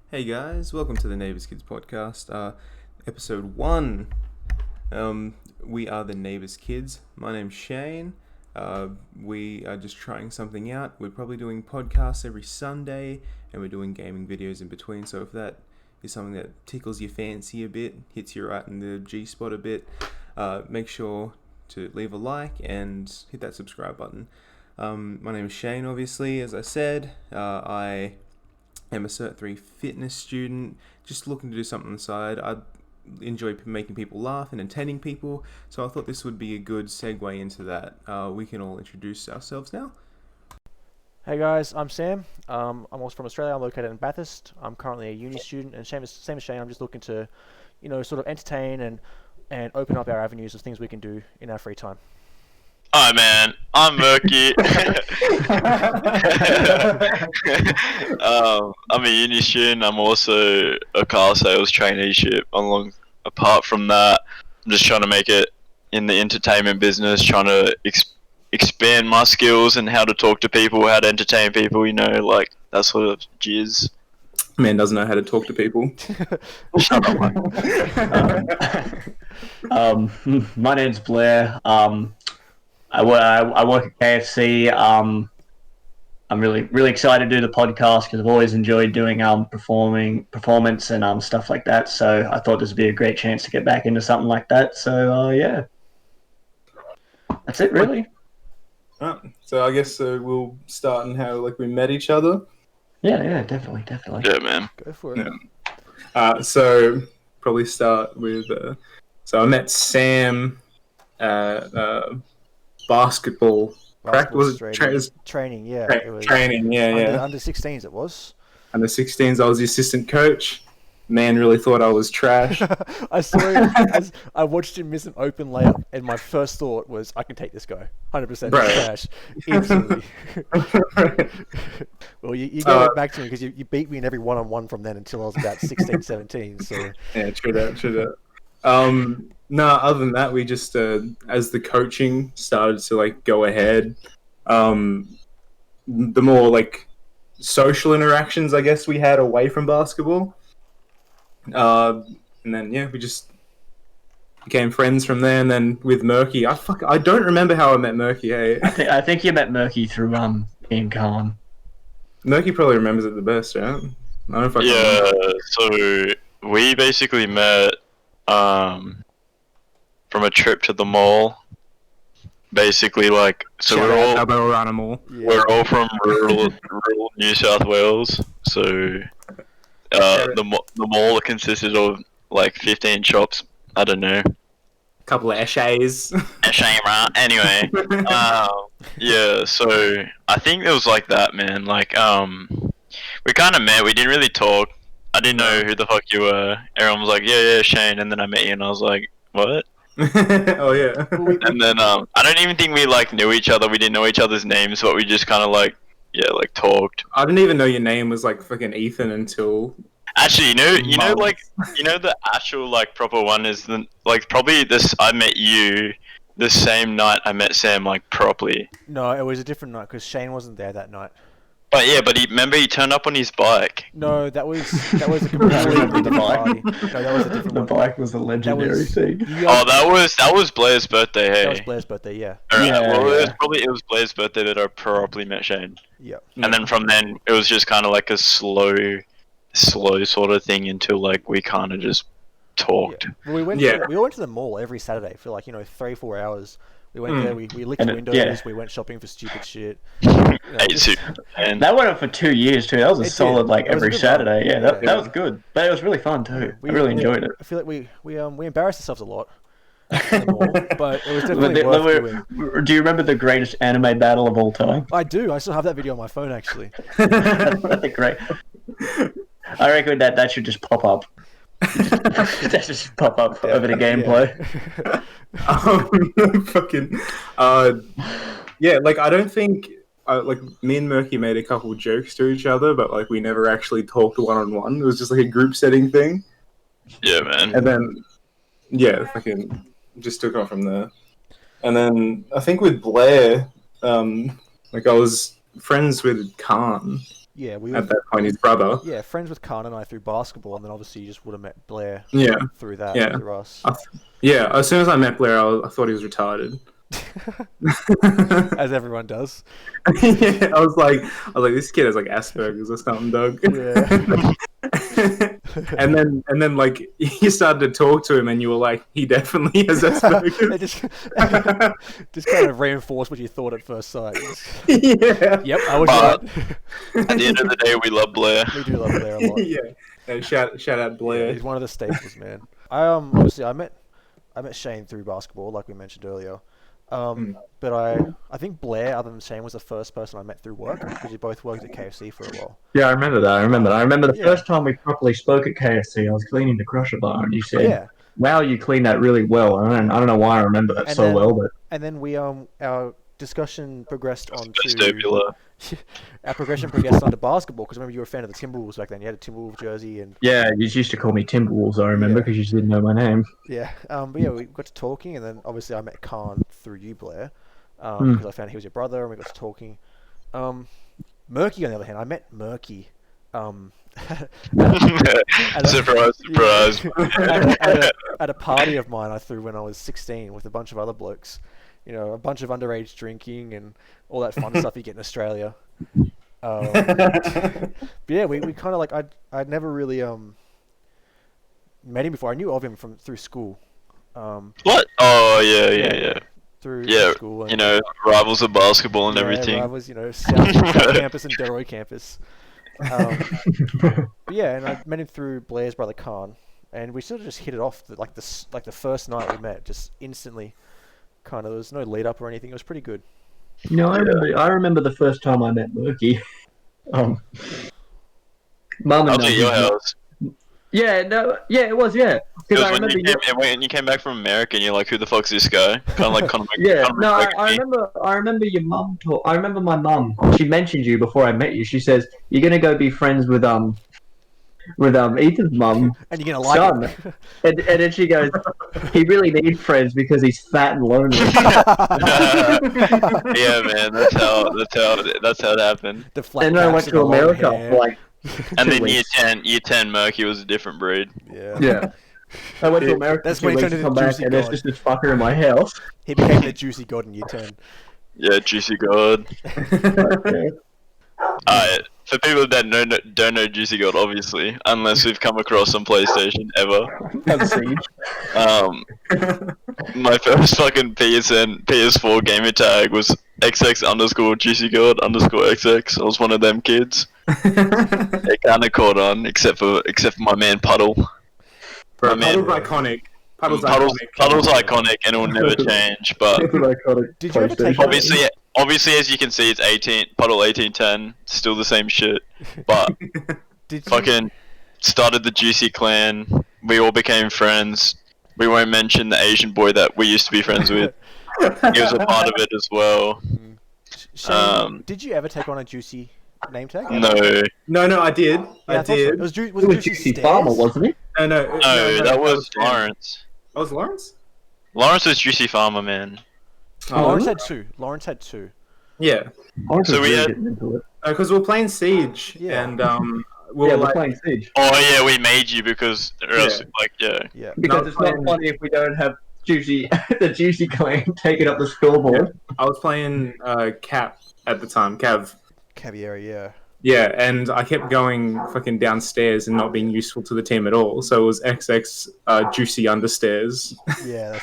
Hey guys, welcome to the Neighbours Kids podcast, episode 1. We are the Neighbours Kids. My name's Shane. We are just trying something out. We're probably doing podcasts every Sunday, and we're doing gaming videos in between, so if that is something that tickles your fancy a bit, hits you right in the G-spot a bit, make sure to leave a like and hit that subscribe button. My name is Shane, obviously, as I said. I am a Cert 3 fitness student, just looking to do something on the side. I enjoy making people laugh and entertaining people, so I thought this would be a good segue into that. We can all introduce ourselves now. Hey guys, I'm Sam. I'm also from Australia. I'm located in Bathurst. I'm currently a uni student, and same as Shane, I'm just looking to, sort of entertain and open up our avenues of things we can do in our free time. Hi man, I'm Murky. I'm a uni student. I'm also a car sales traineeship. Apart from that, I'm just trying to make it in the entertainment business, trying to expand my skills and how to talk to people, how to entertain people, like that sort of jizz. Man doesn't know how to talk to people. Shut up. My name's Blair. I work at KFC. I'm really excited to do the podcast because I've always enjoyed doing performance and stuff like that. So I thought this would be a great chance to get back into something like that. So yeah, that's it really. So I guess we'll start in how we met each other. Yeah, definitely. Yeah, man. Go for it. Yeah. So probably start with. So I met Sam. Basketball. Was it training? Yeah, it was training. Yeah. Under 16s, it was. Under 16s, I was the assistant coach. Man really thought I was trash. I saw him. I watched him miss an open layup, and my first thought was, "I can take this guy. 100% trash, instantly." Well, you gave it back to me because you beat me in every one-on-one from then until I was about 16, 17. So yeah, true that. No, other than that, we just as the coaching started to go ahead, the more social interactions I guess we had away from basketball, and then we just became friends from there. And then with Murky, I don't remember how I met Murky. Hey, I think you met Murky through Ian Khan. Murky probably remembers it the best, right? I don't know if I can So we basically met from a trip to the mall. Basically, we're all from rural New South Wales. So the mall consisted of 15 shops. I don't know. couple of essays. Right? Anyway, yeah. So I think it was like that, man. We kind of met. We didn't really talk. I didn't know who the fuck you were. Everyone was like, yeah, Shane. And then I met you, and I was like, what? Oh yeah. And then I don't even think we knew each other. We didn't know each other's names, but we just kind of talked. I didn't even know your name was fucking Ethan until. Actually, you know the actual proper one is probably this. I met you the same night I met Sam properly. No, it was a different night because Shane wasn't there that night. But he turned up on his bike. No, that was a completely different party. No, that was a different one. The bike was a legendary thing. That was Blair's birthday. Hey. That was Blair's birthday. Yeah. Alright, it was Blair's birthday that I properly met Shane. Yep. And then from then it was just kind of a slow sort of thing until we kind of just talked. Yeah. Well, we went to the mall every Saturday for 3-4 hours. We went there, we licked windows, we went shopping for stupid shit. That went on for 2 years too. That was a solid every Saturday. Yeah, that was good. But it was really fun too. I really enjoyed it. I feel like we embarrassed ourselves a lot in the mall, but it was definitely worth doing. Do you remember the greatest anime battle of all time? I do. I still have that video on my phone actually. That's great. I reckon that should just pop up. That should just pop up over the gameplay. I don't think me and Murky made a couple jokes to each other, but we never actually talked one-on-one. It was just a group setting thing. Yeah, man. And then fucking just took off from there. And then I think with Blair, I was friends with Khan Yeah, we were at that point, his brother. friends with Khan and I through basketball, and then obviously you just would have met Blair Yeah, through that, yeah. through us. Yeah, as soon as I met Blair, I thought he was retarded. As everyone does. Yeah, I was like, this kid has like Asperger's or something, dog. Yeah. and then like you started to talk to him, and you were like, he definitely has Asperger's. Just kind of reinforced what you thought at first sight. Yeah. Yep, I was But- right. At the end of the day, we love Blair. We do love Blair a lot. Yeah. And shout out Blair. He's one of the staples, man. Obviously I met Shane through basketball, like we mentioned earlier. But I think Blair, other than Shane, was the first person I met through work, because we both worked at KFC for a while. Yeah, I remember that. I remember the Yeah. first time we properly spoke at KFC. I was cleaning the crusher bar, and you said, Yeah. "Wow, you clean that really well." I don't know why I remember that And so then- well, but And then we our discussion progressed on Vestibular. onto basketball, because remember you were a fan of the Timberwolves back then. You had a Timberwolves jersey, and yeah, you used to call me Timberwolves. I remember Yeah. because you didn't know my name. yeah. But yeah, we got to talking, and then obviously I met Khan through you, Blair, because I found he was your brother, and we got to talking. Murky, on the other hand, I met Murky. Surprise, surprise. At a party of mine I threw when I was 16 with a bunch of other blokes. You know, a bunch of underage drinking and all that fun stuff you get in Australia. But yeah, we kind of like I'd never really met him before. I knew of him through school. What? Oh, yeah. Through Yeah, school. And, you know, rivals of basketball and yeah, everything. I was, South Campus and Delroy Campus. But yeah, and I met him through Blair's brother Khan, and we sort of just hit it off. Like the first night we met, just instantly. Kind of, there was no lead up or anything. It was pretty good. No, I remember the first time I met Murky. Mum I and was at your house. Yeah, no, yeah, it was, yeah. It Because was I remember when you came back from America and you're like, who the fuck's this guy? Kind of like Conor Yeah, Conor no, McGregor. I remember your mum. I remember my mum. She mentioned you before I met you. She says you're gonna go be friends with Ethan's mum, And you're gonna like son, it. and then she goes, he really needs friends because he's fat and lonely. Yeah, man, that's how it happened. The flat And then I went caps to and the long America hair. for like And 2 then weeks. year 10, Murky was a different breed. Yeah. Yeah. I went to America That's for when 2 he weeks turned to come into back, Juicy and there's God. just this fucker in my house. He became the juicy god in year 10. Yeah, Juicy God. Yeah. For people that don't know Juicy God, obviously, unless we've come across on PlayStation ever. Have Siege. My first fucking PS4 gamer tag was XX_Juicy God_XX. I was one of them kids. It kind of caught on, except for my man Puddle. Bro, My man- Puddle's iconic. Puddle's Puddle's iconic and it will never change. But That's an iconic Did you ever take PlayStation. obviously, as you can see, it's Puddle 1810. Still the same shit. But Did you, fucking started the Juicy Clan. We all became friends. We won't mention the Asian boy that we used to be friends with. He was a part of it as well. Shane, did you ever take on a juicy name tag? No, No, I did. Yeah, I thought so. did. Was It was Juicy Farmer, wasn't it? No, that was Lawrence. That was Lawrence? Lawrence was Juicy Farmer, man. Lawrence had two. Yeah. So we had- Because we were playing Siege, Yeah. and we Yeah, were we're like, playing Siege. Oh yeah, we made you because, or else, Yeah. like, yeah. Yeah. Because No, it's not playing- funny if we don't have Juicy, the Juicy Clan taking up the scoreboard. I was playing Cap at the time, Cav. Caviera, yeah. Yeah, and I kept going fucking downstairs and not being useful to the team at all. So it was XX Juicy Understairs. Yeah,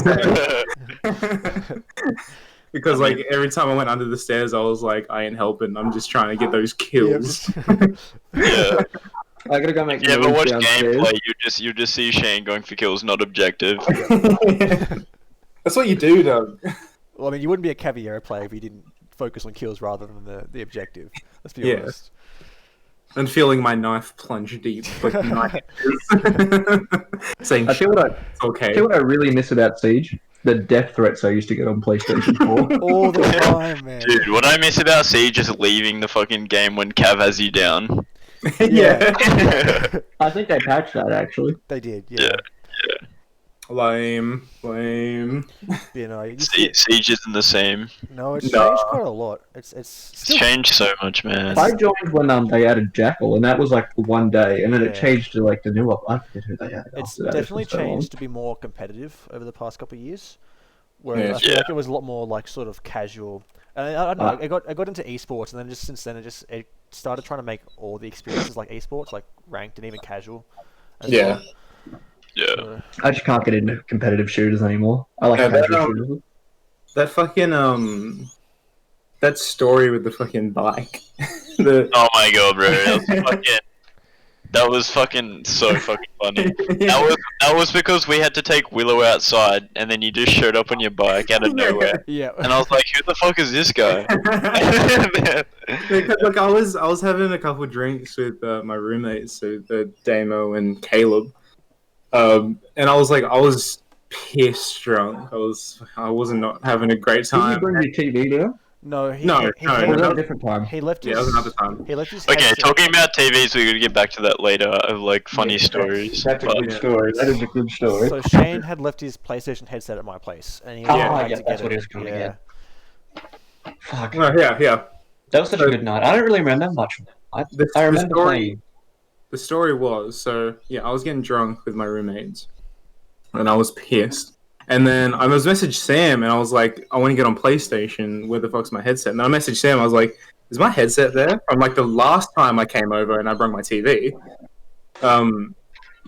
that's right. Because like every time I went under the stairs, I was like, I ain't helping. I'm just trying to get those kills. Yeah, I gotta go make you ever moves watch downstairs. gameplay? You just see Shane going for kills, not objective. That's what you do, Doug. Well, I mean, you wouldn't be a Caviera player if you didn't focus on kills rather than the objective. Let's be Yeah. honest. And feeling my knife plunge deep, like the knife is. Saying, I tell you what it's okay. I really miss about Siege. The death threats I used to get on PlayStation 4. All the time, man. Dude, what I miss about Siege is leaving the fucking game when Cav has you down. Yeah. I think they patched that actually. They did, yeah. Lame. You know, Siege isn't the same. no, it's No. changed quite a lot. It's It's still changed so much, man. I joined when they added Jackal, and that was like for one day, and then Yeah. it changed to like the new up. I forget who they added. it's after that. definitely been so long. changed to be more competitive over the past couple of years. Whereas Yeah. I feel Yeah. like it was a lot more like sort of casual. And I don't know. I got into esports, and then just since then it started trying to make all the experiences like esports, like ranked and even casual. As Yeah. well. Yeah. So, I just can't get into competitive shooters anymore. I like Yeah, casual that, shooters. That fucking that story with the fucking bike. the Oh my god, bro. That was fucking so fucking funny. That was because we had to take Willow outside, and then you just showed up on your bike out of nowhere, yeah. and I was like, "Who the fuck is this guy?" Because, look, I was having a couple of drinks with my roommates, so Damo and Caleb, and I was pissed drunk. I wasn't not having a great Did you time. bring your TV down? No, he No, he, no, Or he, was that no. a different time? he left Yeah, his that was another time. he left his Okay, headset- talking about TVs, we're gonna get back to that later of like funny Yeah, stories. That's a but- good story. That is a good story. So Shane had left his PlayStation headset at my place, and he was Yeah. going back Yeah, to that's get what it. he was gonna Yeah. Fuck. Oh, yeah. That was such a good night. I don't really remember much. I remember playing. The story was, so yeah, I was getting drunk with my roommates, and I was pissed. And then I was messaged Sam, and I was like, I want to get on PlayStation. Where the fuck's my headset? And then I messaged Sam. I was like, is my headset there? From like the last time I came over and I brought my TV.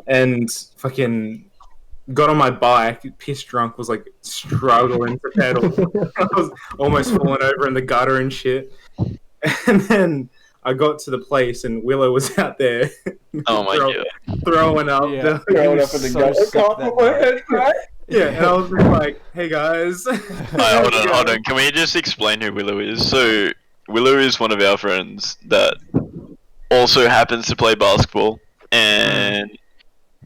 And fucking got on my bike, pissed drunk, was like struggling to pedal. I was almost falling over in the gutter and shit. And then I got to the place, and Willow was out there. Oh my god. Throwing up. Yeah. Throwing He up in the was so gut. I sick can't that put my night. head right. Yeah, and I was just like, hey guys. Alright, hold on. Can we just explain who Willow is? So, Willow is one of our friends that also happens to play basketball, and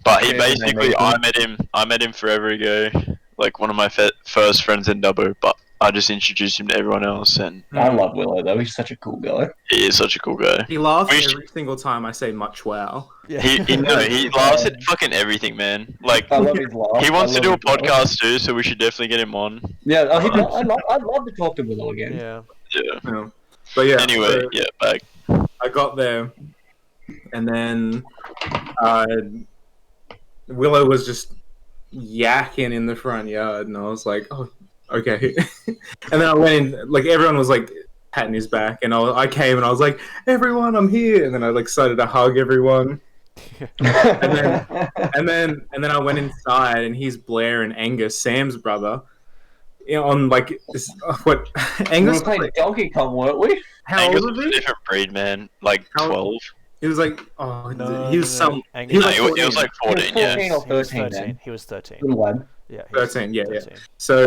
but he Yeah, basically, amazing. I met him forever ago, like one of my first friends in Dubbo, but I just introduced him to everyone else, and I love Willow though. He's such a cool guy. he is such a cool guy. He laughs We should- every single time I say much wow. Yeah. He laughs at fucking everything, man. Like, I love his laugh. he wants I to do a love his laugh. podcast too, so we should definitely get him on. Yeah, I'd love to talk to Willow again. Yeah. Yeah. Yeah. But yeah, Anyway, so yeah, back. I got there, and then Willow was just yakking in the front yard, and I was like, oh, okay. And then I went in, like everyone was like patting his back, and I came and I was like, everyone, I'm here. And then I like started to hug everyone. And then I went inside, and he's Blair and Angus, Sam's brother, you know, on like this, what We Angus were playing Donkey Kong, weren't we? how Angus old was was a he? different breed, man. Like How- 12. He was like, oh, No, he was some. Angus- He was No, like he was 14. like He was 14, yeah. 14 or He was 13 13. then. He was 13. Good lad. Yeah. He was 13, yeah. 13. So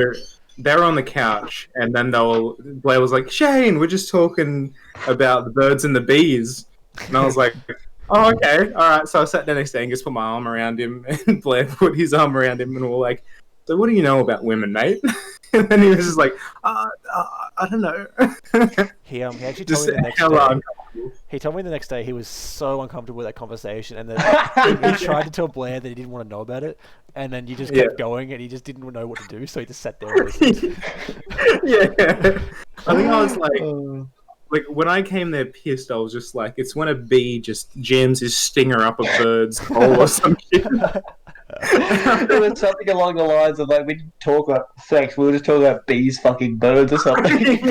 they were on the couch, and then Blair was like, Shane, we're just talking about the birds and the bees. And I was like, oh, okay, all right. So I sat down next to Angus, put my arm around him, and Blair put his arm around him, and we were like, so what do you know about women, mate? And then he was just like, I don't know. He actually told Just me the next hella day. uncomfortable. He told me the next day he was so uncomfortable with that conversation, and that he tried to tell Blair that he didn't want to know about it, and then you just kept going, and he just didn't know what to do, so he just sat there and listened. Yeah. I think I was like when I came there pissed, I was just like, it's when a bee just jams his stinger up a bird's hole or some shit. It was something along the lines of like we didn't talk about sex, we were just talking about bees fucking birds or something.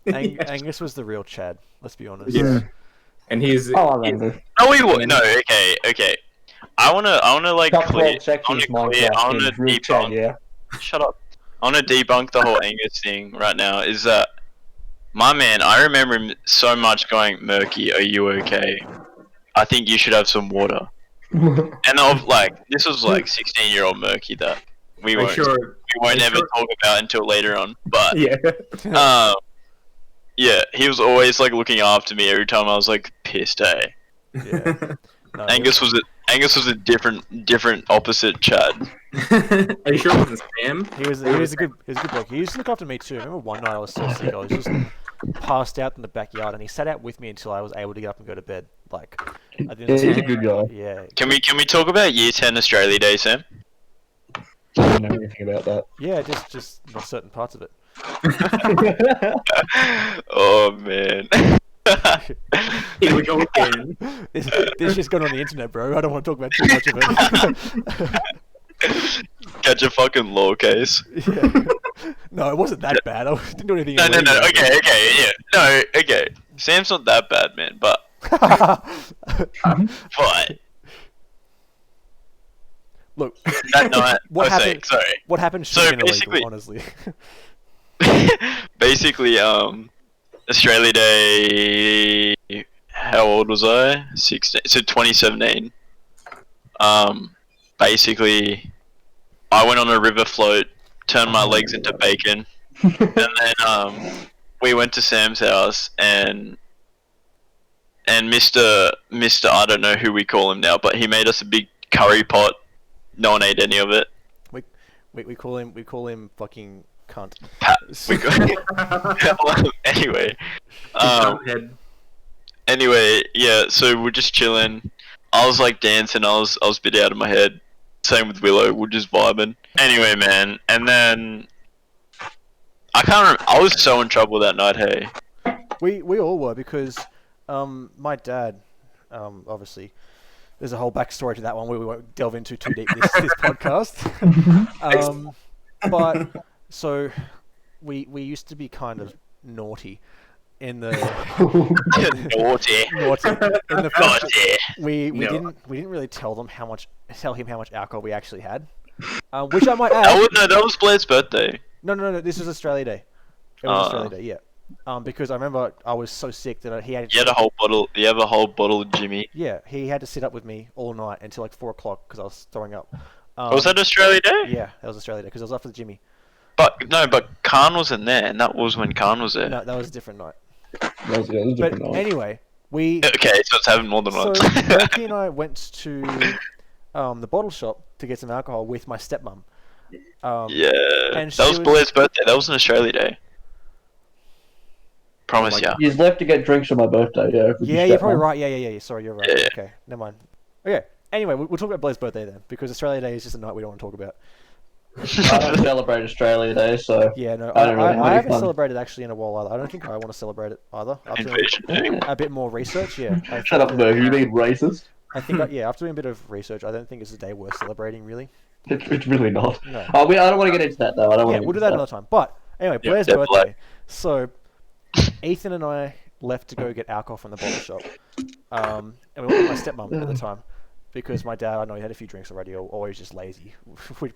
Angus was the real Chad. Let's be honest. Yeah. And he's Oh, I remember. No, we would. No, okay. I wanna like Top clear. 12 sexiest I wanna Minecraft games, real chat, debunk. yeah. Shut up. I wanna debunk the whole Angus thing right now. Is that my man? I remember him so much going, Murky, are you okay? I think you should have some water. And this was like 16-year-old Murky that we I'm won't sure. ever talk about until later on. But Yeah. yeah, he was always like looking after me every time I was like pissed. Yeah. No, Angus was a different opposite Chad. Are you sure it wasn't Sam? He was a good bloke. He used to look after me too. I remember one night I was so sick, I was just passed out in the backyard, and he sat out with me until I was able to get up and go to bed. Like, I didn't. Yeah, he's a good guy. Yeah. Can we talk about Year 10 Australia Day, Sam? I don't know anything about that. Yeah, just not certain parts of it. Oh man. Here we go again. This shit's gone on the internet, bro. I don't want to talk about too much of it. Catch a fucking law case. Yeah. No, it wasn't that bad. I didn't do anything No. illegal. Okay. Yeah. No. Okay. Sam's not that bad, man. But Look, that night. What I was happened? saying, sorry. What happened So should have been basically- illegal, honestly. Basically, Australia Day. How old was I? 16. So 2017. Basically, I went on a river float, turned my legs into bacon, and then we went to Sam's house, and Mr. I don't know who we call him now, but he made us a big curry pot. No one ate any of it. We call him fucking cunt. We got anyway. Head. Anyway, yeah. So we're just chilling. I was like dancing. I was a bit out of my head. Same with Willow. We're just vibing. Anyway, man. And then I can't. I was so in trouble that night. Hey. We all were because my dad obviously there's a whole backstory to that one we won't delve into too deep this podcast. But so we used to be kind of naughty in the Naughty. in the fact that Naughty. we No. didn't really tell him how much alcohol we actually had, which I might That add. was, no, that was Blair's birthday. No, this was Australia Day. It was Australia Day, yeah. Because I remember I was so sick that he had. You had a whole bottle. You have a whole bottle of Jimmy. Yeah, he had to sit up with me all night until like 4 o'clock because I was throwing up. Was that Australia Day? Yeah, that was Australia Day because I was after the Jimmy. But Khan wasn't there, and that was when Khan was there. No, that was a different night. That was a But different night. anyway, we Okay, so it's having more than so one. Berkey and I went to the bottle shop to get some alcohol with my stepmom. Yeah, and that she was was- Blair's birthday. That was an Australia Day. Promise my ya. He's left to get drinks on my birthday, yeah. with Yeah, his you're probably stepmom. right. Yeah. Sorry, you're right. Yeah. Okay, never mind. Okay. Anyway, we'll talk about Blair's birthday then, because Australia Day is just a night we don't want to talk about. I don't celebrate Australia Day, so Yeah, no, I don't really have I any haven't fun. celebrated actually in a while either. I don't think I want to celebrate it either. After Invasion Day. a bit more research, yeah. shut up, Berg. You mean racist? I think, after doing a bit of research, I don't think it's a day worth celebrating, really. It's really not. No. I don't want to get into that though. I don't Yeah, want to we'll do that another time. But anyway, Blair's yeah, birthday. So Ethan and I left to go get alcohol from the bottle shop, and we went with my stepmom at the time because my dad, I know he had a few drinks already, or he was just lazy.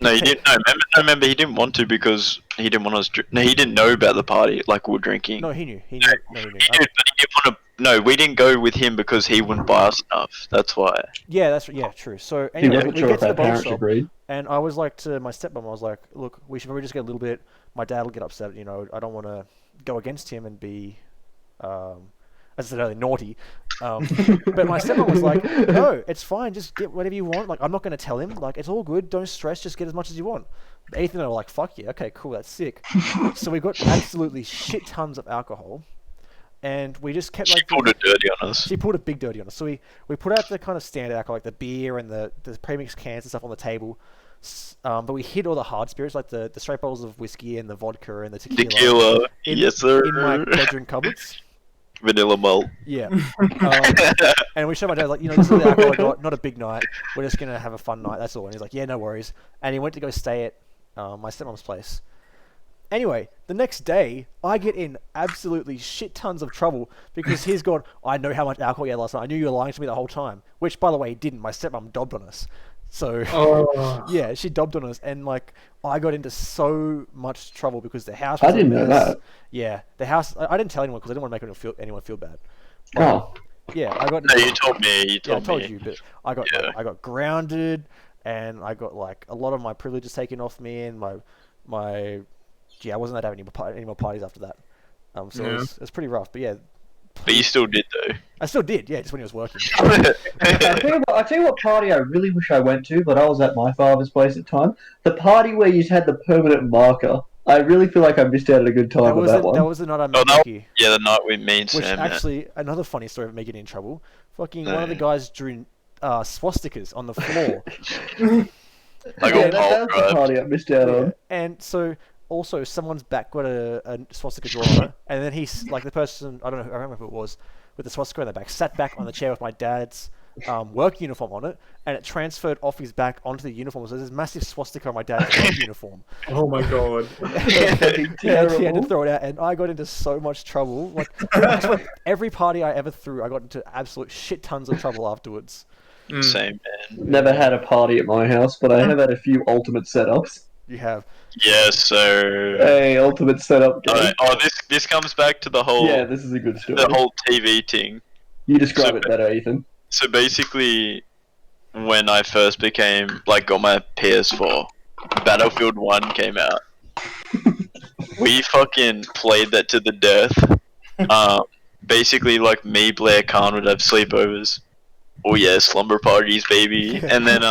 No, he didn't. No, remember, he didn't want to because he didn't want us. No, he didn't know about the party. Like we were drinking. No, he knew. He knew. No, he knew. He did, but he didn't want to. No, we didn't go with him because he wouldn't buy us stuff. That's why. Yeah, true. So He anyway, wasn't we sure get if to the our bottle parents shop, agreed. and I was like to my stepmom, I was like, look, we should probably just get a little bit. My dad will get upset. You know, I don't want to go against him and be, as I said, naughty. But my stepmom was like, no, it's fine. Just get whatever you want. Like, I'm not going to tell him. Like, it's all good. Don't stress. Just get as much as you want. Ethan and I were like, fuck yeah. Okay, cool. That's sick. So we got absolutely shit tons of alcohol. And we just kept She like... pulled it dirty on us. She pulled a big dirty on us. So we put out the kind of standard alcohol, like the beer and the premixed cans and stuff on the table. But we hid all the hard spirits, like the straight bottles of whiskey and the vodka and the Tequila, yes sir. in my bedroom cupboards. Vanilla malt. Yeah. And we showed my dad, like, you know, this is the alcohol I got, not a big night. We're just going to have a fun night, that's all. And he's like, yeah, no worries. And he went to go stay at my stepmom's place. Anyway, the next day, I get in absolutely shit tons of trouble because he's gone, I know how much alcohol you had last night. I knew you were lying to me the whole time. Which, by the way, he didn't. My stepmom dobbed on us. So, yeah, she dobbed on us. And, like, I got into so much trouble because the house was I didn't a know mess. that. Yeah, the house... I didn't tell anyone because I didn't want to make anyone feel bad. Oh, Yeah, I got... No, you told me. You Yeah, I told told me. you, but I got Yeah. I got grounded, and I got like a lot of my privileges taken off me, and my I wasn't allowed to have any more parties after that. So Yeah. it was pretty rough, but yeah, But you still did though. I still did, yeah, just when he was working. I tell you what party I really wish I went to, but I was at my father's place at the time. The party where you had the permanent marker. I really feel like I missed out on a good time That with was that one. that was the night I Oh, met that- Mickey, Yeah, the night we mean which Sam. actually another funny story of me getting in trouble. Fucking one of the No. guys drew swastikas on the floor. Like Yeah, a that was the pole drive. party I missed out on. And so also someone's back got a swastika drawn on it, and then he's like the person, I don't know, I remember who it was, with the swastika in the back, sat back on the chair with my dad's work uniform on it, and it transferred off his back onto the uniform. So there's this massive swastika on my dad's work uniform. Oh my god. That's fucking And he had to terrible. throw it out, and I got into so much trouble. Like I swear, every party I ever threw, I got into absolute shit tons of trouble afterwards. Same, man. Never had a party at my house, but I have had a few ultimate setups. You have. Yeah, so... Hey, ultimate setup game. Alright, oh, this comes back to the whole Yeah, this is a good story. the whole TV thing. You describe So- it better, Ethan. So basically, when I first got my PS4, Battlefield 1 came out. We fucking played that to the death. Basically, like me, Blair, Khan would have sleepovers. Oh yeah, slumber parties, baby. And then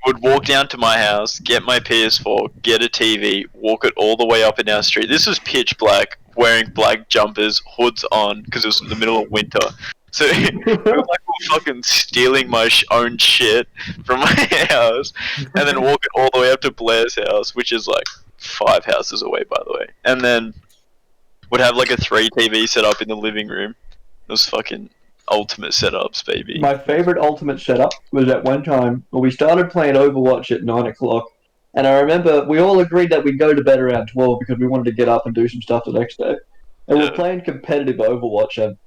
would walk down to my house, get my PS4, get a TV, walk it all the way up and down the street. This was pitch black, wearing black jumpers, hoods on, because it was in the middle of winter. So we were fucking stealing my own shit from my house, and then walk it all the way up to Blair's house, which is like 5 houses away, by the way. And then would have like a 3 TV set up in the living room. It was fucking ultimate setups, baby. My favorite ultimate setup was at one time when we started playing Overwatch at 9 o'clock, and I remember we all agreed that we'd go to bed around 12 because we wanted to get up and do some stuff the next day. And we're playing competitive Overwatch, and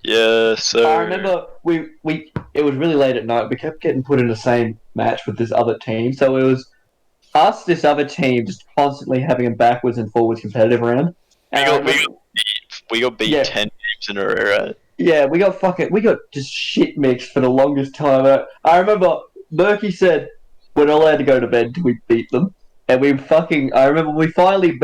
Yeah, so... I remember it was really late at night. We kept getting put in the same match with this other team, so it was us, this other team, just constantly having a backwards and forwards competitive round. And We got beat Yeah. 10 games in a row, right? yeah, we got just shit mixed for the longest time. I remember Murky said we're not allowed to go to bed until we beat them, and I remember we finally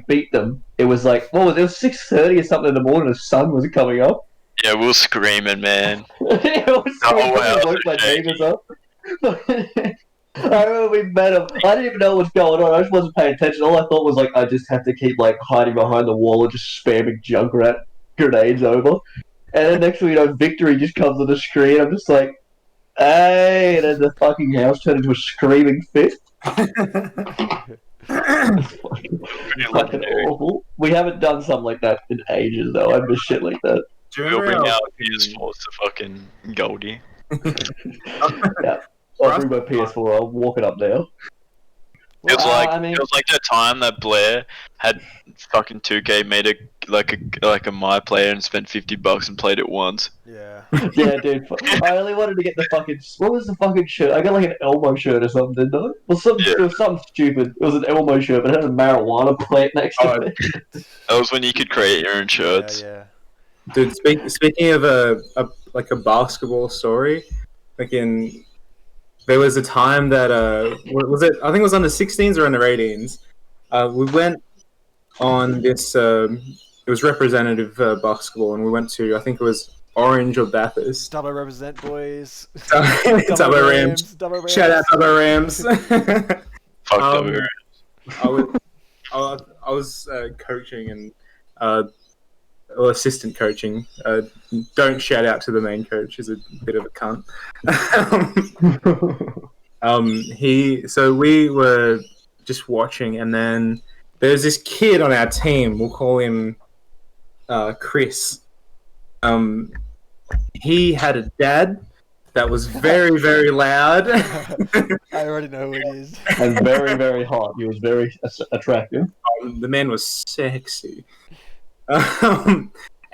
beat them. It was like it was 6:30 or something in the morning. The sun was coming up. Yeah, we were screaming, man. It was Oh, wow, woke my okay. neighbours up. I remember we met him. I didn't even know what was going on. I just wasn't paying attention. All I thought was I just have to keep hiding behind the wall and just spamming Junkrat grenades over. And then next thing you know, Victory just comes on the screen. I'm just like, hey, and then the fucking house turned into a screaming fit. Pretty Fucking legendary. awful. We haven't done something like that in ages, though. I miss shit like that. Do you We'll remember bring how out PS4s to fucking Goldie. I'll bring my PS4. I'll walk it up now. It was I mean- it was like the time that Blair had fucking 2K made a my player and spent $50 and played it once. Yeah. Yeah, dude. I only wanted to get the fucking. What was the fucking shirt? I got an Elmo shirt or something, didn't I? It was something stupid. It was an Elmo shirt, but it had a marijuana plant next to it. That was when you could create your own shirts. Yeah. Dude, speaking of a basketball story, there was a time that was it? I think it was under 16s or under 18s. We went on this. It was representative basketball, and we went to, I think it was Orange or Bathurst. Dubbo represent, boys. Dubbo Rams. Dubbo Rams. Shout out Dubbo Rams. Fuck Um, that. I was coaching and assistant coaching. Don't shout out to the main coach; he's a bit of a cunt. So we were just watching, and then there's this kid on our team. We'll call him Chris. He had a dad that was very, very loud. I already know who it is. And very, very hot. He was very attractive. The man was sexy.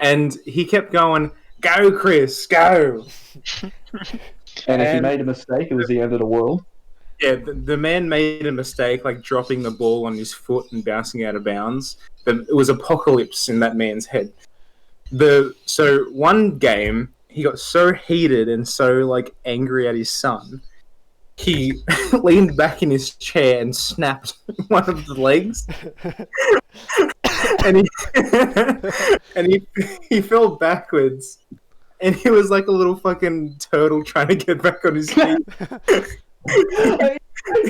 And he kept going, "Go, Chris, go!" And if he And- made a mistake, it was the end of the world. Yeah, the man made a mistake, dropping the ball on his foot and bouncing out of bounds. It was apocalypse in that man's head. So one game, he got so heated and so angry at his son, he leaned back in his chair and snapped one of the legs. and he fell backwards, and he was like a little fucking turtle trying to get back on his feet.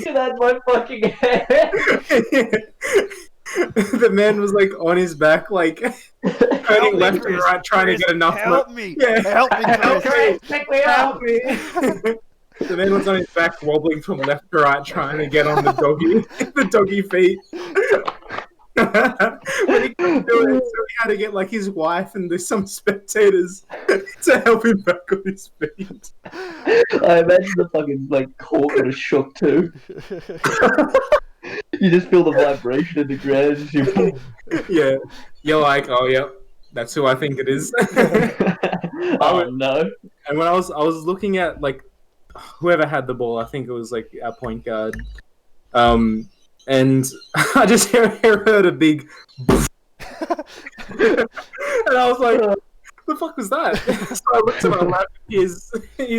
That's my fucking head. The man was on his back, turning left and right, trying to get enough. Help me! Yeah. Help me, Chris! Pick me up. Help me! The man was on his back, wobbling from left to right, trying to get on the doggy feet. When he couldn't do it, so he had to get like his wife and there's some spectators to help him back on his feet. I imagine the fucking like court would have shook too. You just feel the vibration in the ground. Yeah, you're like, oh yep, that's who I think it is. Oh no! And when I was looking at like whoever had the ball, I think it was like our point guard. And I just heard a big and I was like, the fuck was that? So I looked to my left, he's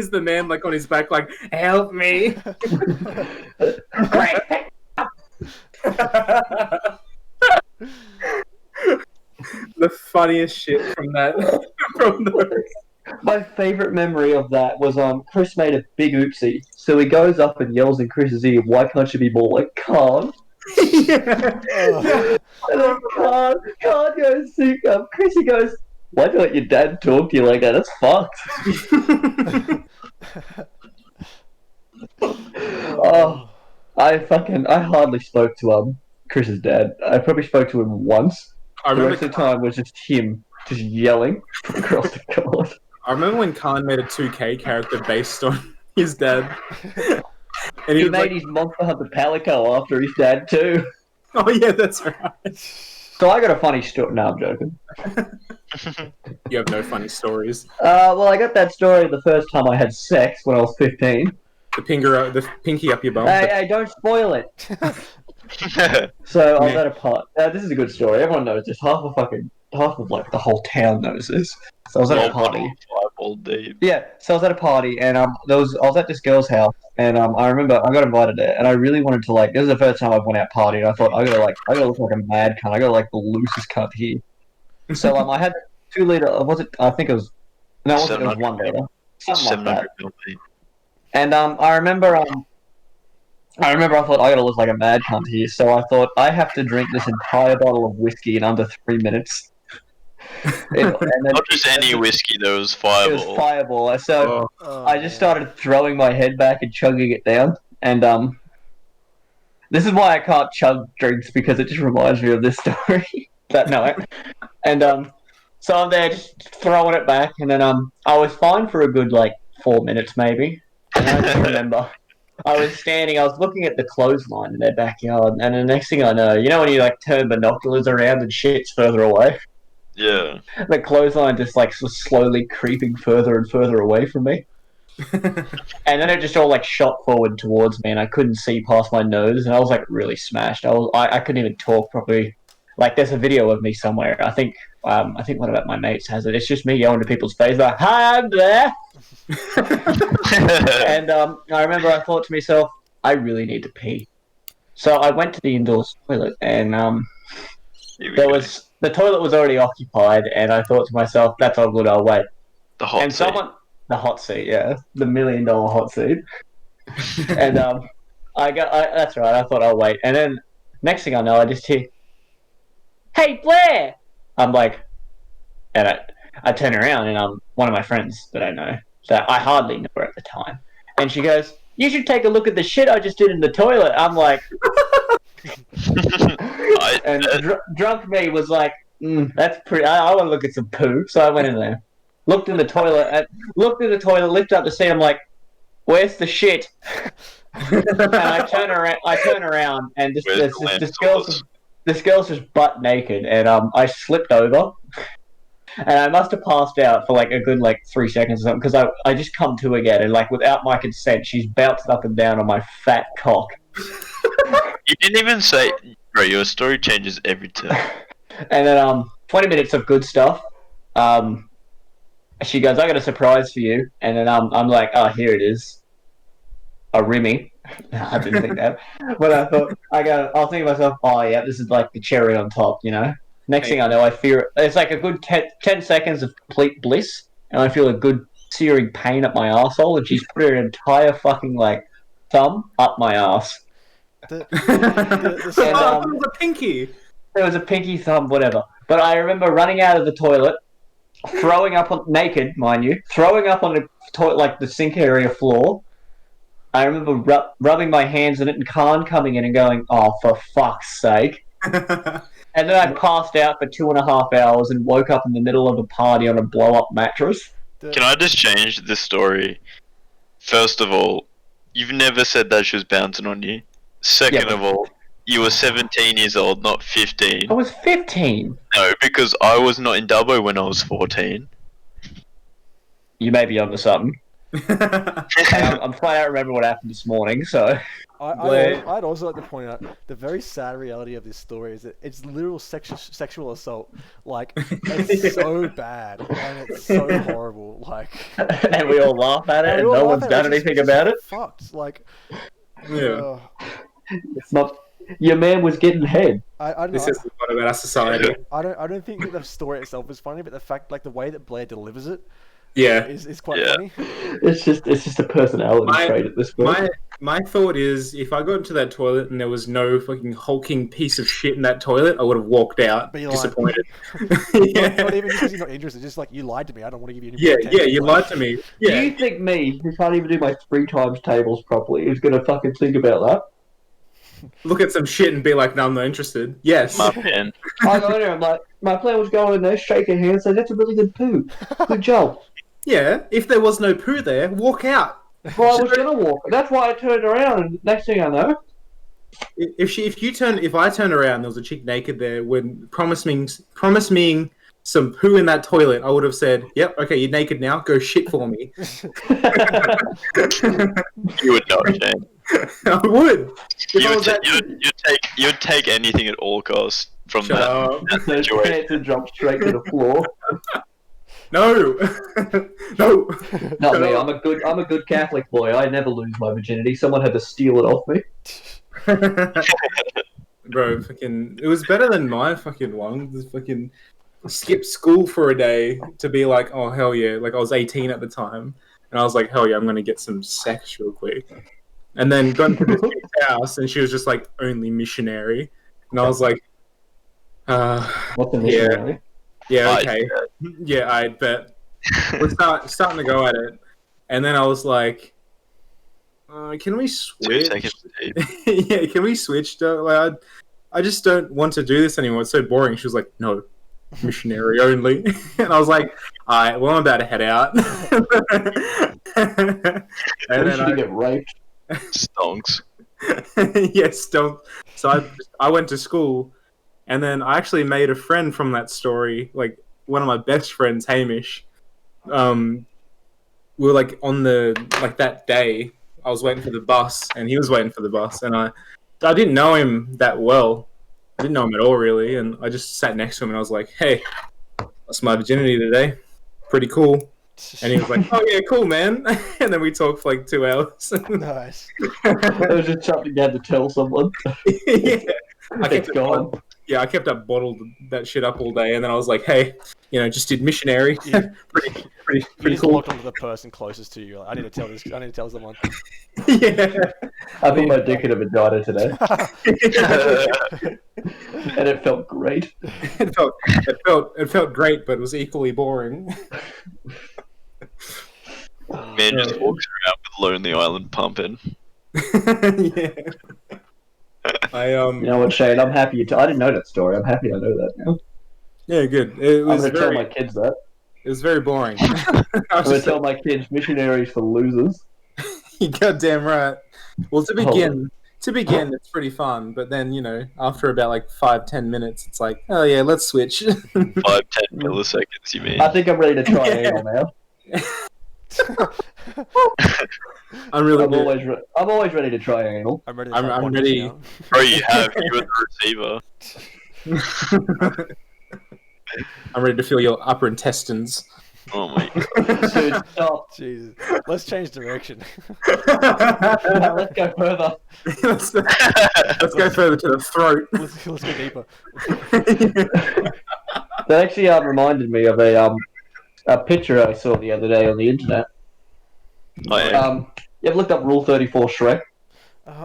the man like on his back like, help me. The funniest shit from that from the My favourite memory of that was Chris made a big oopsie, so he goes up and yells in Chris's ear, "Why can't you be more like Khan?" yeah. And then Khan goes to Chrissy goes, "Why don't let your dad talk to you like that? That's fucked." Oh, I hardly spoke to Chris's dad. I probably spoke to him once. I The remember rest of the time was just him just yelling from across the court. I remember when Khan made a 2K character based on his dad. And He was made like, his Monster Hunter Palico after his dad too. oh yeah, that's right. So I got a funny story. No, I'm joking. You have no funny stories. Well, I got that story the first time I had sex when I was 15. The pinky up your bum. Hey, don't spoil it. So I was at a party. This is a good story. Everyone knows this. Half of like the whole town knows this. So I was at a party. All deep. Yeah, so I was at a party and I was at this girl's house and I remember I got invited there and I really wanted to like this is the first time I went out partying. I thought I gotta look like a mad cunt. I gotta like the loosest cunt here. So I had 2 liter. Was it? I think it was. No, it was 1 liter. Something like that. And I remember I thought I gotta look like a mad cunt here. So I thought I have to drink this entire bottle of whiskey in under 3 minutes. And then, Not just any whiskey, though. It was Fireball. It was Fireball. So I just started throwing my head back and chugging it down. And this is why I can't chug drinks because it just reminds me of this story that night. And so I'm there just throwing it back, and then I was fine for a good like 4 minutes maybe. And I just remember I was looking at the clothesline in their backyard, and the next thing I know, you know when you like turn binoculars around and shit's further away? Yeah. The clothesline just like was slowly creeping further and further away from me. And then it just all like shot forward towards me and I couldn't see past my nose and I was like really smashed. I couldn't even talk properly. Like there's a video of me somewhere. I think one of my mates has it. It's just me yelling to people's face like, "Hi, I'm there." And I remember I thought to myself, I really need to pee. So I went to the indoors toilet and the toilet was already occupied and I thought to myself, that's all good, I'll wait. The hot seat. The hot seat, yeah. The $1 million hot seat. And that's right, I thought I'll wait. And then next thing I know, I just hear, "Hey, Blair!" I'm like, and I turn around and one of my friends that I know, that I hardly knew her at the time. And she goes, "You should take a look at the shit I just did in the toilet." I'm like, and drunk me was like, "That's pretty. I want to look at some poo." So I went in there, looked in the toilet, lifted up the seat. I'm like, "Where's the shit?" And I turn around, and this girl's just butt naked, and I slipped over, and I must have passed out for like a good 3 seconds or something because I just come to again, and like without my consent, she's bounced up and down on my fat cock. You didn't even say, bro. Your story changes every time. And then 20 minutes of good stuff. She goes, "I got a surprise for you," and then I'm like, "Oh, here it is, a Remy." I didn't think that, but I thought I was thinking to myself, "Oh yeah, this is like the cherry on top," you know. Next thing I know, I feel it's like a good 10 seconds of complete bliss, and I feel a good searing pain up my arsehole, and she's put her entire fucking thumb up my arse. It was a pinky. It was a pinky thumb, whatever. But I remember running out of the toilet, throwing up naked, mind you, throwing up on the toilet, like the sink area floor, I remember rubbing my hands in it and Khan coming in and going, "Oh, for fuck's sake!" And then I passed out for 2.5 hours and woke up in the middle of a party on a blow-up mattress. Can I just change this story? First of all, you've never said that she was bouncing on you. Second Yeah, of all, you were 17 years old, not 15. I was 15. No, because I was not in Dubbo when I was 14. You may be onto something. I'm trying to remember what happened this morning, so... I'd also like to point out the very sad reality of this story is that it's literal sexual assault. Like, it's so bad and it's so horrible. Like, and we all laugh at it, and we all no laugh one's at done it, it's anything just about it. Fucked. Like, Yeah. It's not... Your man was getting head. I don't This know. is a lot about our society. I don't think that the story itself is funny, but the fact, like the way that Blair delivers it, Yeah. is quite Yeah. funny. It's just a personality trait at this point. My thought is, if I got into that toilet and there was no fucking hulking piece of shit in that toilet, I would have walked out But you lied. disappointed. Not even because you're not interested, just like you lied to me. I don't want to give you any more attention. You lied to me. Do Yeah, you think me, who can't even do my 3 times tables properly, is going to fucking think about that? look at some shit and be like, no, I'm not interested. Yes. My pen. I go in there, I'm like, my plan was going in there, shake her hand, say, that's a really good poo. Good job. Yeah, if there was no poo there, walk out. Well, I was going to walk. That's why I turned around, and next thing I know... If I turn around, there was a chick naked there, when promise me some poo in that toilet, I would have said, "Yep, okay, you're naked now. Go shit for me." You would not, Shane. I would. If I was that- You'd take anything at all costs from Shut that. up. that Those situation. pants would drop straight to the floor. No, no. Not me. I'm a good Catholic boy. I never lose my virginity. Someone had to steal it off me. Bro, fucking, it was better than my fucking one. Just fucking skip school for a day to be like, oh hell yeah! Like I was 18 at the time, and I was like, hell yeah, I'm gonna get some sex real quick. And then got into this chick's house, and she was just like only missionary, and I was like, What's a missionary? yeah, okay, yeah, I bet. We're starting to go at it, and then I was like, can we 2 switch? seconds deep. Yeah, can we switch? Like, I just don't want to do this anymore. It's so boring. She was like, no, missionary only. And I was like, all right, well, I'm about to head out. And then I get raped. Stonks. yes, don't. So I went to school, and then I actually made a friend from that story. Like one of my best friends, Hamish. We were like on that day. I was waiting for the bus, and he was waiting for the bus, and I didn't know him that well. I didn't know him at all, really, and I just sat next to him, and I was like, "Hey, lost my virginity today. Pretty cool." And he was like, "Oh yeah, cool, man." And then we talked for like 2 hours. Nice. It was just something you had to tell someone. Yeah, It's gone. I kept up bottled that shit up all day, and then I was like, "Hey, just did missionary. Yeah. pretty You just cool." walked onto the person closest to you. Like, I need to tell this. I need to tell someone. Yeah. I put my dick in a vagina today, and it felt great. It felt great, but it was equally boring. Man just walks around with Lonely Island pumping. Yeah. You know what, Shane? I'm happy. I didn't know that story. I'm happy I know that now. Yeah, good. It I'm was going to tell very my kids that. it was very boring. I I'm was going to just tell my kids missionaries for losers. you goddamn right. Well, to begin, it's pretty fun, but then after about like 5-10 minutes, it's like, oh yeah, let's switch. 5-10 milliseconds, you mean? I think I'm ready to try Yeah. anal now. I'm really I'm good. always ready to try anal. I'm ready. To I'm try one ready. now. Bro, you were the receiver. I'm ready to feel your upper intestines. Oh my god. Dude, stop. Jesus. Let's change direction. Let's go further. let's go further to the throat. let's go deeper. That actually reminded me of a picture I saw the other day on the internet. Oh, yeah. You ever looked up Rule 34 Shrek?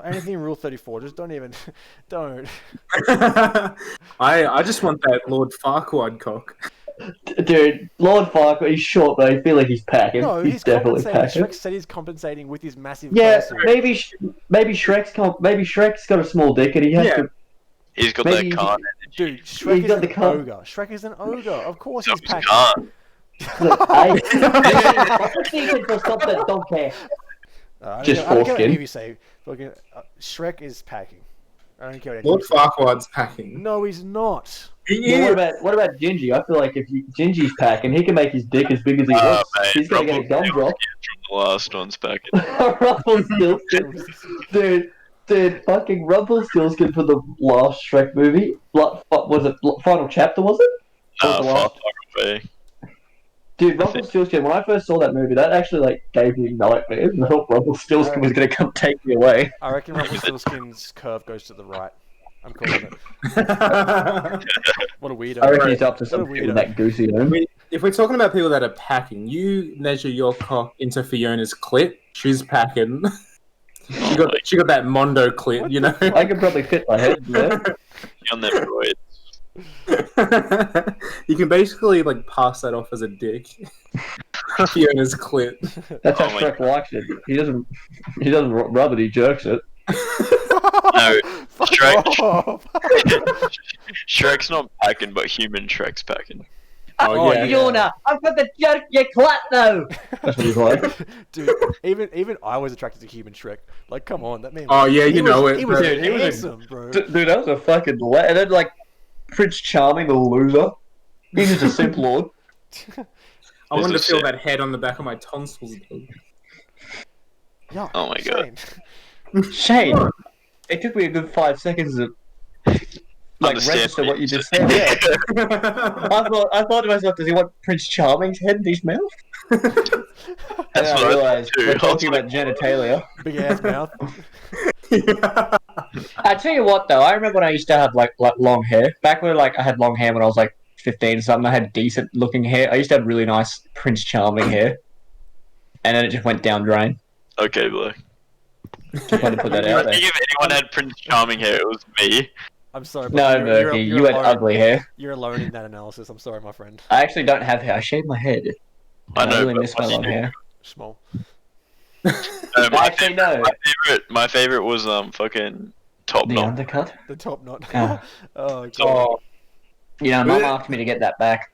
Anything Rule 34. Just don't even. Don't. I just want that Lord Farquaad cock. Dude, Lord Farquaad, he's short, but I feel like he's packing. No, he's definitely compensating. packing. Shrek said he's compensating with his massive Yeah, castle. maybe Shrek's got a small dick and he has Yeah. to. He's got Maybe that card. Dude, Shrek He's is got an the car. ogre. Shrek is an ogre. Of course He's he's got packing. his card. Look, I think for something that don't care. Just I don't care what foreskin. any of you say. Fucking, Shrek is packing. I don't care what any Lord of you say. Farquaad's packing. No, he's not. He Well, is. what about Gingy? I feel like if Gingy's packing, he can make his dick as big as he wants. Mate, He's gonna get a gum drop. From the last one's packing. Rumpelstiltskin, dude, fucking Rumpelstiltskin for the last Shrek movie. What was it? Final chapter was it? Or the last- Photography. Dude, Rumpelstiltskin. When I first saw that movie, that actually like gave me nightmares. I thought Rumpelstiltskin was gonna come take me away. I reckon Rumpelstiltskin's curve goes to the right. I'm calling it. What a weirdo. I reckon he's up to What a something with weirdo. that goosey home. If we're talking about people that are packing, you measure your cock into Fiona's clit. She's packing. she got that Mondo clit, What you the know. I could probably fit my head there. On them droids. You can basically like pass that off as a dick. Fiona's clit. That's how Oh my Shrek likes it. He doesn't rub it. He jerks it. No, Fuck Shrek. off. Shrek's not packing, but human Shrek's packing. Oh, yeah. Fiona, I've got the jerk your clit now. That's what he's like. Dude, even I was attracted to human Shrek. Like, come on, that man. Oh yeah, you know it. He was bro. Dude, he was a- handsome, bro. Dude, that was a fucking. And then like Prince Charming, the loser. He's just a simp lord. I wanted to Is feel this that head on the back of my tonsils. Yeah. Oh my God. Shane. Shane, it took me a good 5 seconds to like Understand register what you just said. said. Yeah. I thought to myself, does he want Prince Charming's head in his mouth? That's And what I I realized do. we're talking about genitalia. Big ass mouth. I tell you what, though, I remember when I used to have like long hair. Back when like I had long hair when I was like 15 or something, I had decent looking hair. I used to have really nice Prince Charming hair, and then it just went down drain. Okay, Black. Just wanted to put that I out there. think if anyone had Prince Charming hair, it was me. I'm sorry, but No, Murphy, you had alone. ugly hair. You're alone in that analysis. I'm sorry, my friend. I actually don't have hair. I shaved my head. I know, really but miss my long hair. Small. No, Actually, no. my favorite was fucking Top The Knot. undercut. The top knot. Ah. Oh, God. Oh, You know, Mum asked me to get that back.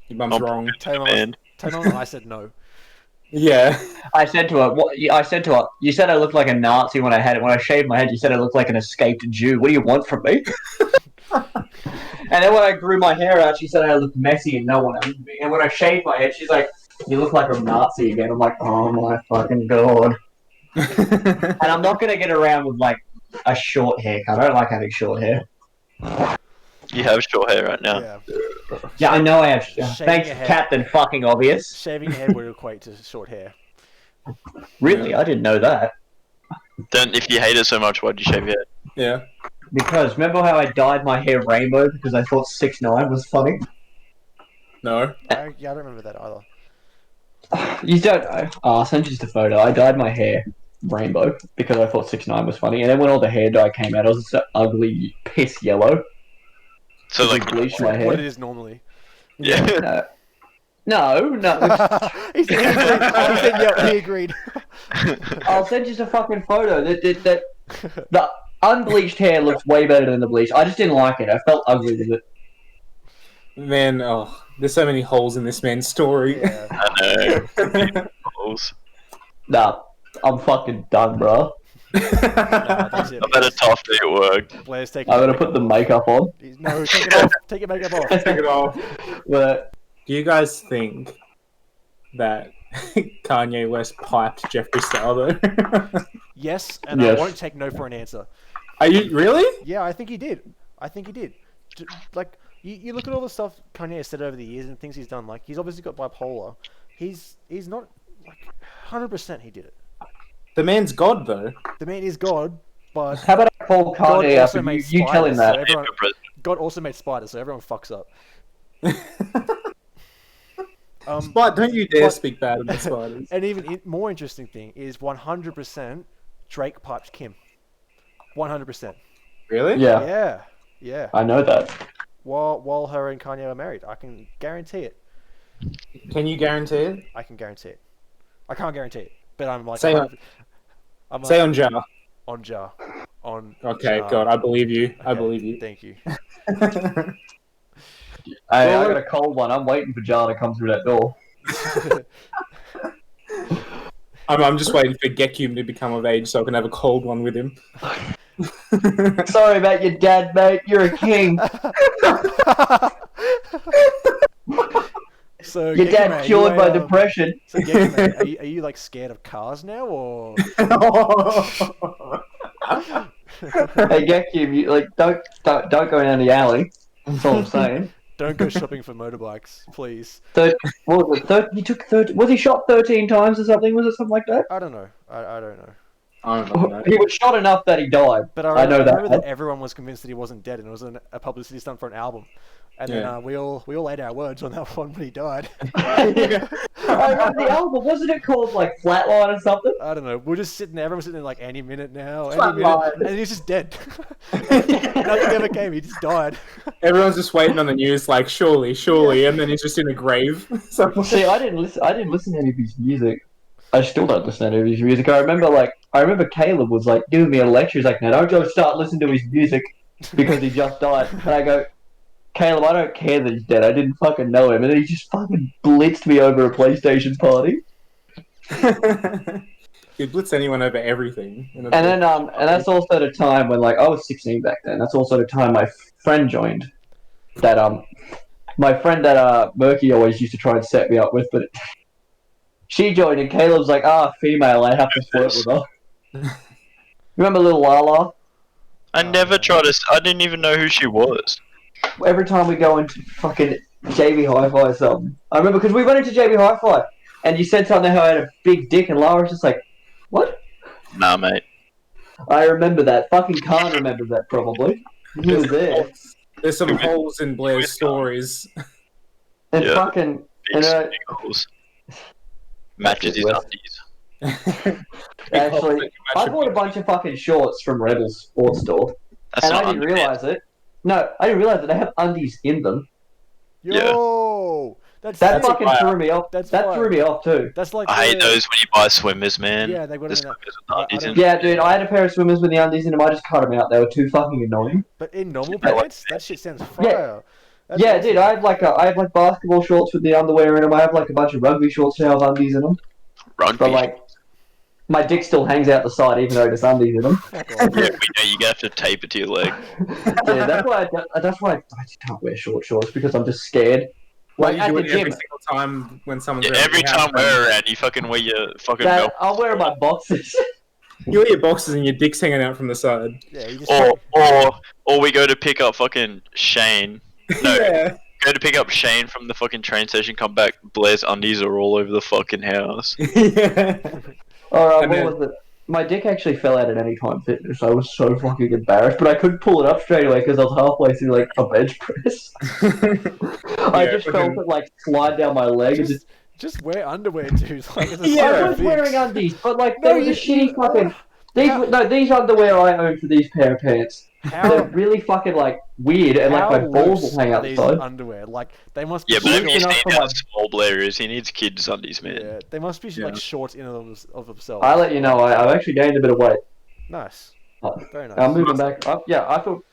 your mum's wrong. Tamar, Man. Tamar and I said no. Yeah. I said to her, I said to her, you said I looked like a Nazi when I had it. When I shaved my head, you said I looked like an escaped Jew. What do you want from me? And then when I grew my hair out, she said I looked messy and no one owned me. And when I shaved my head, she's like, you look like a Nazi again. I'm like, oh my fucking God. And I'm not going to get around with like a short haircut. I don't like having short hair. You have short hair right now. Yeah. Yeah, I know I have. Shaving Thanks, your head. Captain fucking Obvious. Shaving your head would equate to short hair. Really? I didn't know that. Then, if you hate it so much, why'd you shave your head? Yeah. Because remember how I dyed my hair rainbow because I thought 6ix9ine was funny? No. I don't remember that either. You don't know. Oh, I'll send you just a photo. I dyed my hair rainbow because I thought 6ix9ine was funny. And then when all the hair dye came out, it was so ugly piss yellow. So, like, bleached my What it hair. is normally. yeah. No. he said, yeah, he agreed. I'll send you a fucking photo. That the unbleached hair looks way better than the bleach. I just didn't like it. I felt ugly with it. Man, oh, there's so many holes in this man's story. Yeah. I know. Balls. Nah, I'm fucking done, bro. Nah, that's it. I've had a tough day at work. Blair's taking I'm his gonna put the makeup makeup on. off. No, take it off. Take your makeup off. Take it off. But Do you guys think that Kanye West piped Jeffree Star though? Yes, and Yes. I won't take no for an answer. Are you really? Yeah, I think he did. Like, you look at all the stuff Kanye has said over the years and things he's done. Like, he's obviously got bipolar. He's not, like, 100% he did it. The man's God though. The man is God, but how about I call God Kanye up also and made you tell him spiders, that? so everyone, Your president. God also made spiders, so everyone fucks up. But don't you dare but- speak bad about spiders. And even more interesting thing is 100% Drake piped Kim. 100%. Really? Yeah, Yeah, yeah. I know that. while her and Kanye are married. I can guarantee it. Can you guarantee it? I can guarantee it. I can't guarantee it, but I'm like, Say on, I'm say on jar. on jar, on. Okay, jar. God, I believe you. I Okay, believe you. Thank you. Hey, I got a cold one. I'm waiting for Jar to come through that door. I'm just waiting for Gekum to become of age so I can have a cold one with him. Sorry about your dad, mate. You're a king. So Your dad Gekime, cured my depression. So Gekime, are you like scared of cars now, or? Hey, Gekim, you like don't go down the alley. That's all I'm saying. Don't go shopping for motorbikes, please. What was it? He took 30. Was he shot 13 times or something? Was it something like that? I don't know. I don't know. I don't know. He was shot enough that he died. But I know that. remember that everyone was convinced that he wasn't dead, and it was a publicity stunt for an album. And then we all ate our words on that one when he died. I remember the album. Wasn't it called like Flatline or something? I don't know. We're just sitting there. Everyone's sitting there like any minute now, Flatline. and he's just dead. Nothing ever came. He just died. Everyone's just waiting on the news, like surely, and then he's just in a grave. So, See, I didn't listen to any of his music. I still don't listen to any of his music. I remember Caleb was like giving me a lecture. He's like, "Now don't go start listening to his music because he just died." And I go, "Caleb, I don't care that he's dead. I didn't fucking know him." And then he just fucking blitzed me over a PlayStation party. He'd blitz anyone over everything. And that's also the time when like I was 16 back then. That's also the time my friend joined. My friend that Murky always used to try and set me up with, but she joined and Caleb's like, female, I have to flirt with her. Remember little Lala? I never tried to. I didn't even know who she was. Every time we go into fucking JB Hi-Fi or something. I remember because we went into JB Hi-Fi and you said something how I had a big dick and Lara was just like, what? Nah, mate. I remember that. Fucking can't remember that probably. He was there. There's some holes in Blair's stories. And Yeah. fucking... Big And, singles. Matches his undies. actually, I bought a bunch of fucking shorts from Rebel Sports Store. That's And I not didn't undies. realise it. No, I didn't realise that they have undies in them. Yo, That that's fucking threw me off. That's That fire. threw me off too. That's like I hate those when you buy swimmers, man. Yeah, they got The them in that- swimmers with the undies I in. don't- Yeah, dude, I had a pair of swimmers with the undies in them. I just cut them out. They were too fucking annoying. But in normal Yeah. pants, that shit sounds fire. That's Yeah, awesome. dude, I have like basketball shorts with the underwear in them. I have like a bunch of rugby shorts that have undies in them. Rugby. But like, my dick still hangs out the side even though there's undies in them. Fuck off. Yeah, we know you have to tape it to your leg. Yeah, that's why I just can't wear shorts because I'm just scared. Why Like do at you the do it every gym, single time when someone's Yeah, around every your house, time we're around, you fucking wear your fucking Dad, milk. I'll wear my boxes. You wear your boxes and your dick's hanging out from the side. Yeah, you just Or we go to pick up fucking Shane. No, Yeah. go to pick up Shane from the fucking train station, come back, Blair's undies are all over the fucking house. Yeah. Alright, And what then- was it? My dick actually fell out at Anytime Fitness. I was so fucking embarrassed, but I couldn't pull it up straight away because I was halfway through like a bench press. I Yeah, just fucking- felt it like slide down my leg. And just wear underwear, dude. Like, it's a Yeah. I fire was fix. wearing undies, but like No, they were you- the shitty fucking. How- These underwear I own for these pair of pants. They're How really fucking like weird, and like how my balls loose will hang are out the these side. underwear? Like they must be Yeah, but have you Looking seen up for how my- small Blair is? He needs kids' undies, man. Yeah, they must be Yeah. like shorts in of themselves. I let you know, I've actually gained a bit of weight. Nice. Oh, Very nice. I'm moving back. Yeah, I feel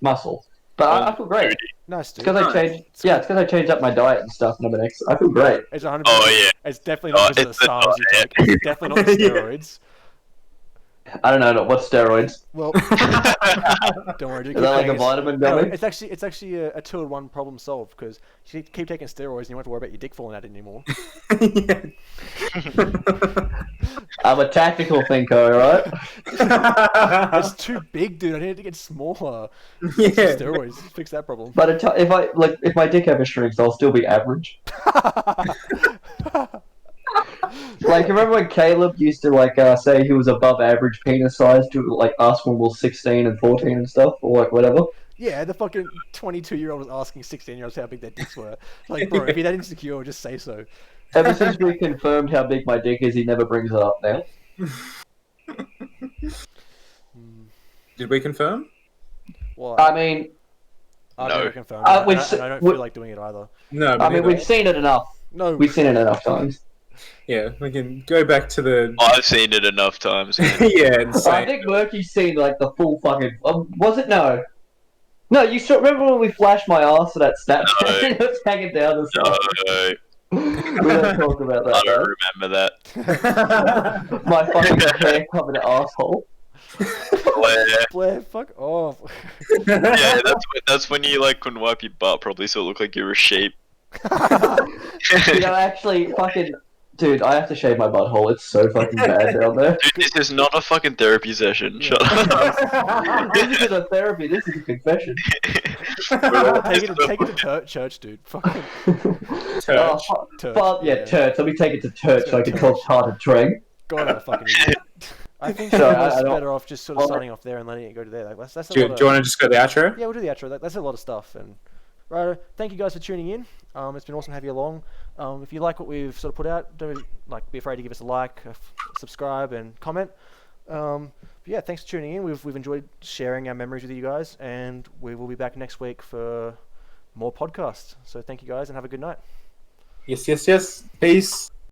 muscle, but I feel great. Nice, It's dude. because I changed. Yeah, it's because I changed up my diet and stuff, and I've been I feel great. It's 100%. Oh, yeah. It's definitely not because of the it's the SARS you diet. take. It's definitely not the Yeah. steroids. I don't know what steroids. Well, don't worry, dude. Is that like a Keep taking- vitamin No, gummy? it's actually a 2-in-1 problem solved because you keep taking steroids and you don't have to worry about your dick falling out anymore. Yeah. I'm a tactical thinker, alright? It's too big, dude. I need it to get smaller. Yeah. Steroids fix that problem. But if my dick ever shrinks, I'll still be average. Like, remember when Caleb used to like say he was above average penis size to like us when we were 16 and 14 and stuff, or like whatever? Yeah, the fucking 22-year-old was asking 16-year-olds how big their dicks were. Like, bro, if you're that insecure, just say so. Ever since we confirmed how big my dick is, he never brings it up now. Did we confirm? Well, I mean, I've No. never confirmed it, we've and I don't we- feel like doing it either. No, I mean, we've seen it enough. No. We've seen it enough times. Yeah, we can go back to the I've seen it enough times. Man. yeah. I Insane. think Murky's seen like the full fucking. Was it no? No, you still remember when we flashed my ass to that Snapchat? It was hanging down the side. No, We don't talk about I that. don't Though. remember that. My fucking hair covered asshole. Blair. Blair, fuck off. Yeah, that's when you like couldn't wipe your butt probably, so it looked like you were a sheep. You know, actually, fucking. Dude, I have to shave my butthole. It's so fucking bad down there. Dude, this is not a fucking therapy session. Shut up. This isn't a therapy. This is a confession. take it to church, dude. Fucking Oh, Turch, yeah, Turch. Let me take it to Turch so I can talk hard to Treng. God, I'm a fucking idiot. I think So, it's I don't- better off just sort of signing off there and letting it go to there. Like that's a Do you lot want to just go to the outro? Yeah, we'll do the outro. That's a lot of stuff. And right, thank you guys for tuning in. It's been awesome to have you along. If you like what we've sort of put out, don't be afraid to give us a like, subscribe, and comment. But yeah, thanks for tuning in. We've enjoyed sharing our memories with you guys, and we will be back next week for more podcasts. So thank you guys, and have a good night. Yes. Peace.